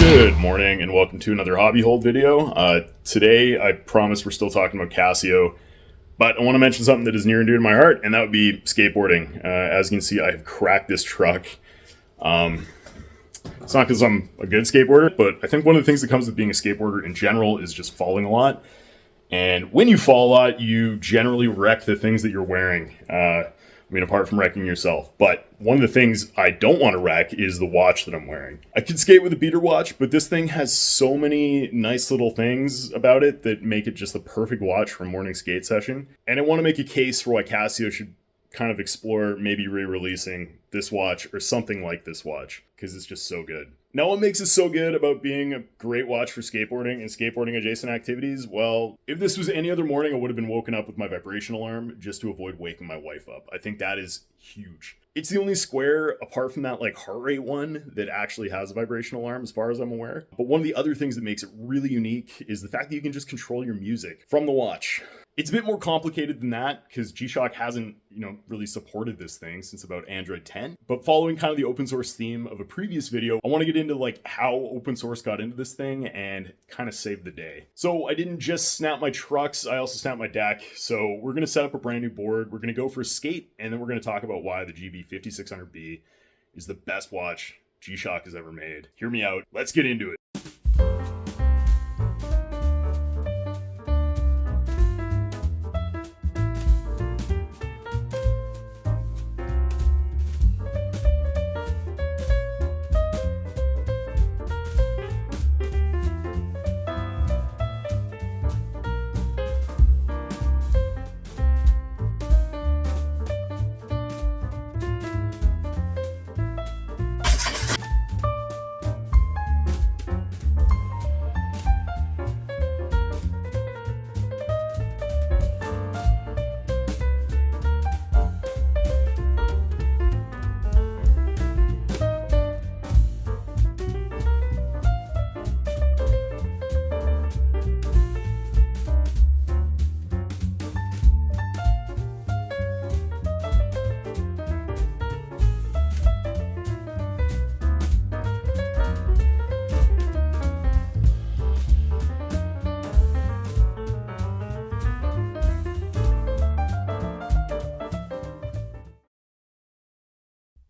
Good morning and welcome to another Hobby Hold video. Today I promise we're still talking about Casio, but I want to mention something that is near and dear to my heart, and that would be skateboarding. As you can see, I have cracked this truck. It's not because I'm a good skateboarder, but I think one of the things that comes with being a skateboarder in general is just falling a lot. And when you fall a lot, you generally wreck the things that you're wearing. Apart from wrecking yourself. But one of the things I don't want to wreck is the watch that I'm wearing. I could skate with a beater watch, but this thing has so many nice little things about it that make it just the perfect watch for a morning skate session. And I want to make a case for why Casio should kind of explore maybe re-releasing this watch or something like this watch, because it's just so good. Now, what makes it so good about being a great watch for skateboarding and skateboarding adjacent activities? Well, if this was any other morning, I would have been woken up with my vibration alarm just to avoid waking my wife up. I think that is huge. It's the only square, apart from that heart rate one, that actually has a vibration alarm as far as I'm aware. But one of the other things that makes it really unique is the fact that you can just control your music from the watch. It's a bit more complicated than that because G-Shock hasn't, really supported this thing since about Android 10. But following kind of the open source theme of a previous video, I want to get into how open source got into this thing and kind of save the day. So I didn't just snap my trucks, I also snapped my deck. So we're going to set up a brand new board. We're going to go for a skate, and then we're going to talk about why the GB-5600B is the best watch G-Shock has ever made. Hear me out. Let's get into it.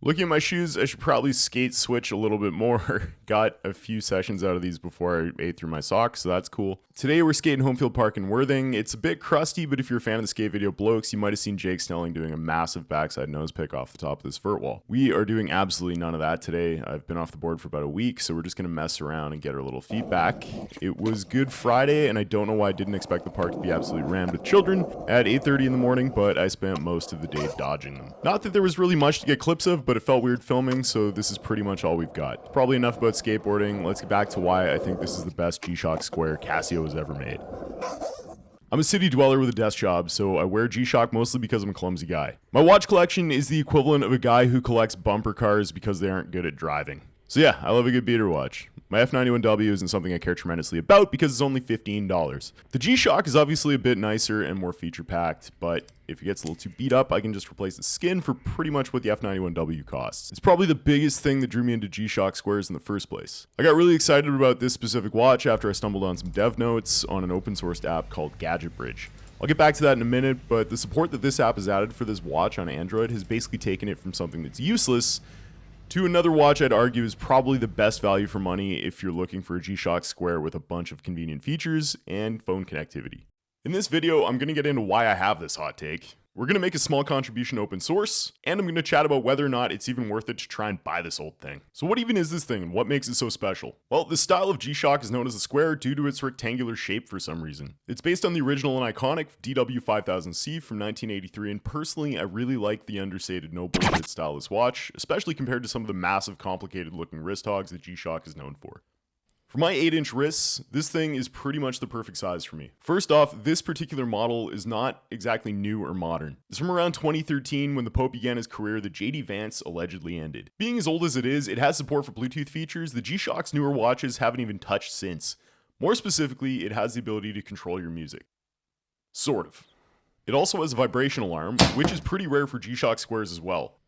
Looking at my shoes, I should probably skate switch a little bit more. Got a few sessions out of these before I ate through my socks, so that's cool. Today we're skating Homefield Park in Worthing. It's a bit crusty, but if you're a fan of the skate video Blokes, you might have seen Jake Snelling doing a massive backside nose pick off the top of this vert wall. We are doing absolutely none of that today. I've been off the board for about a week, so we're just going to mess around and get our little feet back. It was Good Friday, and I don't know why I didn't expect the park to be absolutely rammed with children at 8:30 in the morning, but I spent most of the day dodging them. Not that there was really much to get clips of, but it felt weird filming, so this is pretty much all we've got. Probably enough about skateboarding. Let's get back to why I think this is the best G-Shock square Casio has ever made. I'm a city dweller with a desk job, so I wear G-Shock mostly because I'm a clumsy guy. My watch collection is the equivalent of a guy who collects bumper cars because they aren't good at driving. So yeah, I love a good beater watch. My F91W isn't something I care tremendously about because it's only $15. The G-Shock is obviously a bit nicer and more feature-packed, but if it gets a little too beat up, I can just replace the skin for pretty much what the F91W costs. It's probably the biggest thing that drew me into G-Shock squares in the first place. I got really excited about this specific watch after I stumbled on some dev notes on an open sourced app called GadgetBridge. I'll get back to that in a minute, but the support that this app has added for this watch on Android has basically taken it from something that's useless to another watch I'd argue is probably the best value for money if you're looking for a G-Shock square with a bunch of convenient features and phone connectivity. In this video, I'm going to get into why I have this hot take. We're going to make a small contribution open source, and I'm going to chat about whether or not it's even worth it to try and buy this old thing. So what even is this thing and what makes it so special? Well, the style of G-Shock is known as a square due to its rectangular shape for some reason. It's based on the original and iconic DW-5000C from 1983, and personally, I really like the understated no bullshit stylus watch, especially compared to some of the massive complicated looking wrist hogs that G-Shock is known for. For my 8-inch wrists, this thing is pretty much the perfect size for me. First off, this particular model is not exactly new or modern. It's from around 2013 when the Pope began his career that JD Vance allegedly ended. Being as old as it has support for Bluetooth features that G-Shock's newer watches haven't even touched since. More specifically, it has the ability to control your music. Sort of. It also has a vibration alarm, which is pretty rare for G-Shock squares as well.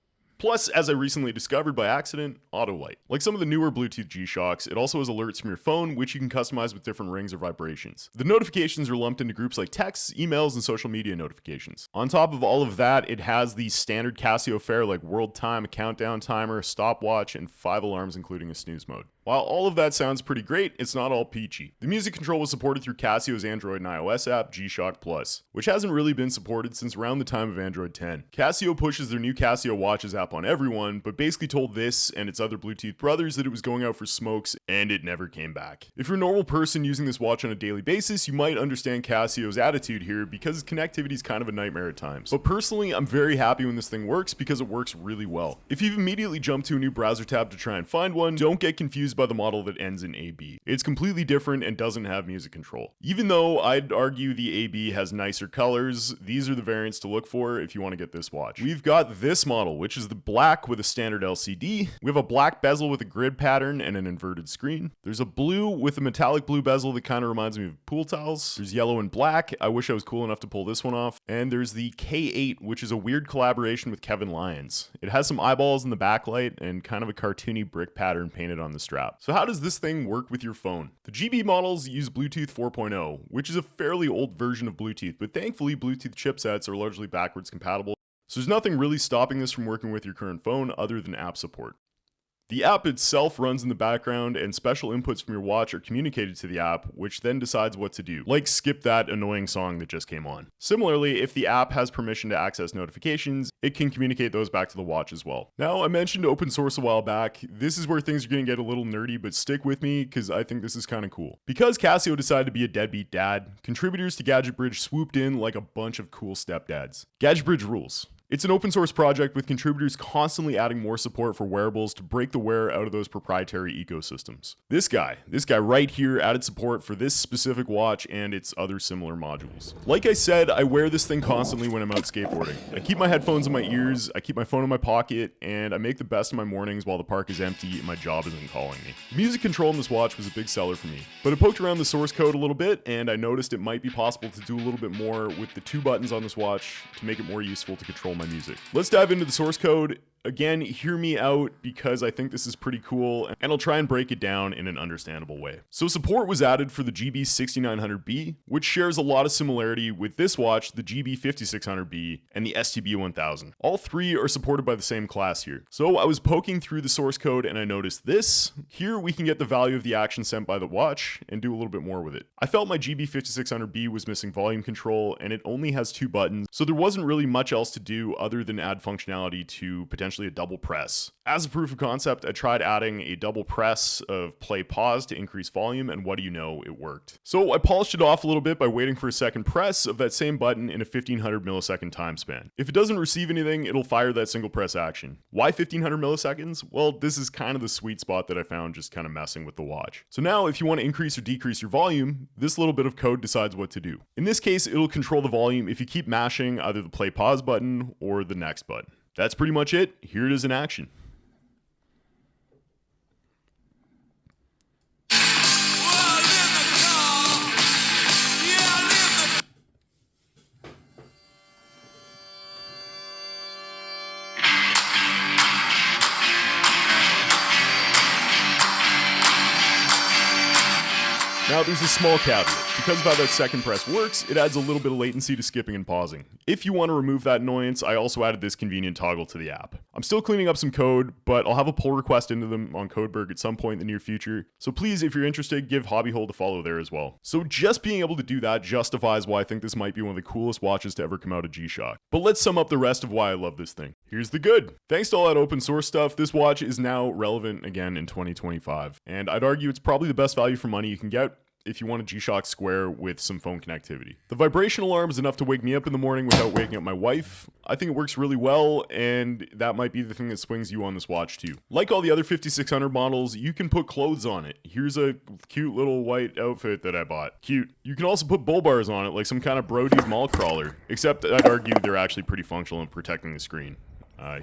Plus, as I recently discovered by accident, auto light. Like some of the newer Bluetooth G-Shocks, it also has alerts from your phone, which you can customize with different rings or vibrations. The notifications are lumped into groups like texts, emails, and social media notifications. On top of all of that, it has the standard Casio fare like world time, a countdown timer, stopwatch, and 5 alarms including a snooze mode. While all of that sounds pretty great, it's not all peachy. The music control was supported through Casio's Android and iOS app, G-Shock Plus, which hasn't really been supported since around the time of Android 10. Casio pushes their new Casio Watches app on everyone, but basically told this and its other Bluetooth brothers that it was going out for smokes, and it never came back. If you're a normal person using this watch on a daily basis, you might understand Casio's attitude here because connectivity is kind of a nightmare at times. But personally, I'm very happy when this thing works because it works really well. If you've immediately jumped to a new browser tab to try and find one, don't get confused by the model that ends in AB. It's completely different and doesn't have music control. Even though I'd argue the AB has nicer colors, these are the variants to look for if you want to get this watch. We've got this model, which is the black with a standard LCD. We have a black bezel with a grid pattern and an inverted screen. There's a blue with a metallic blue bezel that kind of reminds me of pool towels. There's yellow and black. I wish I was cool enough to pull this one off. And there's the K8, which is a weird collaboration with Kevin Lyons. It has some eyeballs in the backlight and kind of a cartoony brick pattern painted on the strap. So how does this thing work with your phone? The GB models use Bluetooth 4.0, which is a fairly old version of Bluetooth, but thankfully Bluetooth chipsets are largely backwards compatible, so there's nothing really stopping this from working with your current phone other than app support. The app itself runs in the background, and special inputs from your watch are communicated to the app, which then decides what to do, like skip that annoying song that just came on. Similarly, if the app has permission to access notifications, it can communicate those back to the watch as well. Now, I mentioned open source a while back. This is where things are going to get a little nerdy, but stick with me because I think this is kind of cool. Because Casio decided to be a deadbeat dad, contributors to GadgetBridge swooped in like a bunch of cool stepdads. GadgetBridge rules. It's an open source project with contributors constantly adding more support for wearables to break the wear out of those proprietary ecosystems. This guy right here added support for this specific watch and its other similar modules. Like I said, I wear this thing constantly when I'm out skateboarding. I keep my headphones in my ears, I keep my phone in my pocket, and I make the best of my mornings while the park is empty and my job isn't calling me. The music control in this watch was a big seller for me, but I poked around the source code a little bit and I noticed it might be possible to do a little bit more with the 2 buttons on this watch to make it more useful to control my music. Let's dive into the source code. Again, hear me out because I think this is pretty cool and I'll try and break it down in an understandable way. So support was added for the GB-5600B, which shares a lot of similarity with this watch, the GB-5600B, and the STB-1000. All 3 are supported by the same class here. So I was poking through the source code and I noticed this. Here we can get the value of the action sent by the watch and do a little bit more with it. I felt my GB-5600B was missing volume control and it only has 2 buttons, so there wasn't really much else to do other than add functionality to potentially a double press. As a proof of concept, I tried adding a double press of play pause to increase volume, and what do you know, it worked. So I polished it off a little bit by waiting for a second press of that same button in a 1500 millisecond time span. If it doesn't receive anything, it'll fire that single press action. Why 1500 milliseconds? Well, this is kind of the sweet spot that I found just kind of messing with the watch. So now if you want to increase or decrease your volume, this little bit of code decides what to do. In this case, it'll control the volume if you keep mashing either the play pause button or the next button. That's pretty much it. Here it is in action. Now there's a small caveat. Because of how that second press works, it adds a little bit of latency to skipping and pausing. If you want to remove that annoyance, I also added this convenient toggle to the app. I'm still cleaning up some code, but I'll have a pull request into them on Codeberg at some point in the near future. So please, if you're interested, give Hobbyhole a follow there as well. So just being able to do that justifies why I think this might be one of the coolest watches to ever come out of G-Shock. But let's sum up the rest of why I love this thing. Here's the good. Thanks to all that open source stuff, this watch is now relevant again in 2025. And I'd argue it's probably the best value for money you can get if you want a G-Shock Square with some phone connectivity. The vibration alarm is enough to wake me up in the morning without waking up my wife. I think it works really well, and that might be the thing that swings you on this watch too. Like all the other 5600 models, you can put clothes on it. Here's a cute little white outfit that I bought. Cute. You can also put bull bars on it like some kind of bro dude mall crawler, except I'd argue they're actually pretty functional in protecting the screen.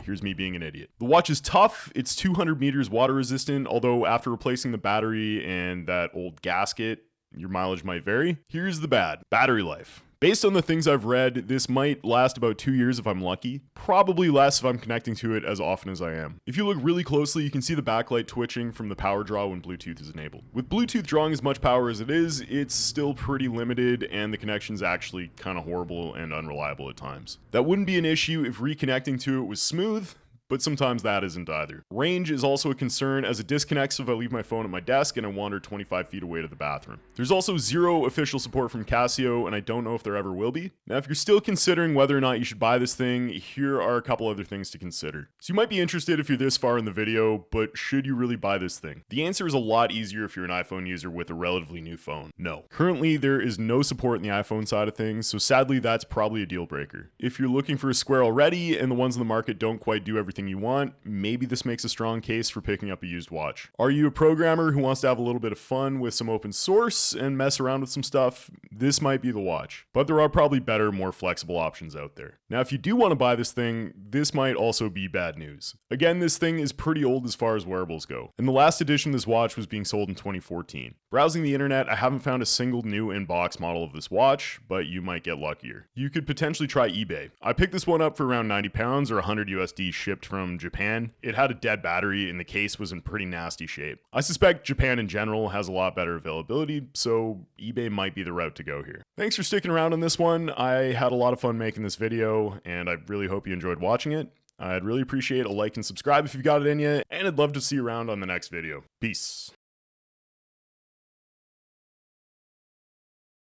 Here's me being an idiot. The watch is tough. It's 200 meters water resistant, although after replacing the battery and that old gasket, your mileage might vary. Here's the bad. Battery life. Based on the things I've read, this might last about 2 years if I'm lucky, probably less if I'm connecting to it as often as I am. If you look really closely, you can see the backlight twitching from the power draw when Bluetooth is enabled. With Bluetooth drawing as much power as it is, it's still pretty limited and the connection's actually kind of horrible and unreliable at times. That wouldn't be an issue if reconnecting to it was smooth, but sometimes that isn't either. Range is also a concern as it disconnects if I leave my phone at my desk and I wander 25 feet away to the bathroom. There's also zero official support from Casio, and I don't know if there ever will be. Now, if you're still considering whether or not you should buy this thing, here are a couple other things to consider. So you might be interested if you're this far in the video, but should you really buy this thing? The answer is a lot easier if you're an iPhone user with a relatively new phone. No. Currently, there is no support in the iPhone side of things, so sadly that's probably a deal breaker. If you're looking for a square already and the ones in the market don't quite do everything you want, maybe this makes a strong case for picking up a used watch. Are you a programmer who wants to have a little bit of fun with some open source and mess around with some stuff? This might be the watch. But there are probably better, more flexible options out there. Now, if you do want to buy this thing, this might also be bad news. Again, this thing is pretty old as far as wearables go, and the last edition of this watch was being sold in 2014. Browsing the internet, I haven't found a single new in-box model of this watch, but you might get luckier. You could potentially try eBay. I picked this one up for around 90 pounds or 100 USD shipped from Japan. It had a dead battery and the case was in pretty nasty shape. I suspect Japan in general has a lot better availability, so eBay might be the route to go here. Thanks for sticking around on this one. I had a lot of fun making this video, and I really hope you enjoyed watching it. I'd really appreciate a like and subscribe if you've got it in you, and I'd love to see you around on the next video. Peace.